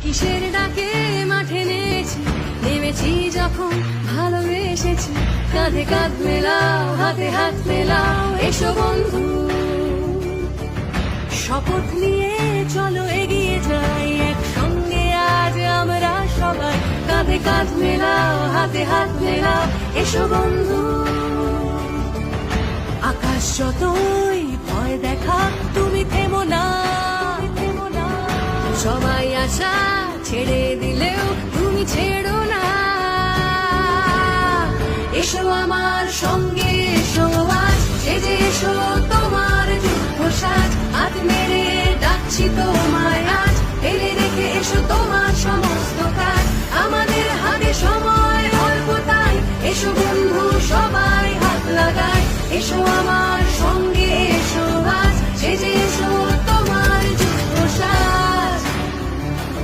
কিসের ডাকে মাঠে নেমেছি যখন ভালোবেসেছি। কাঁধে কাঁধ মেলাও, হাতে হাত মেলাও, এসো বন্ধু। শপথ নিয়ে চলো এগিয়ে যাই একসঙ্গে আজ আমরা সবাই। কাঁধে কাঁধ মেলাও, হাতে হাত মেলাও, এসো বন্ধু। আকাশ যতই ভয় দেখা তুমি থেমো না। সবাই আশা ছেড়ে দিলেও তুমি ছেড়ো না। এসো আমার সঙ্গে, এসো আজ সেজে এসো তোমার যুদ্ধ সাজ। হাত মেরে ডাকছি তোমায় আজ, ফেলে রেখে এসো তোমার সমস্ত কাজ। আমাদের হাতে সময় অল্প তাই, এসো বন্ধু সবাই হাত লাগাই। এসো আমার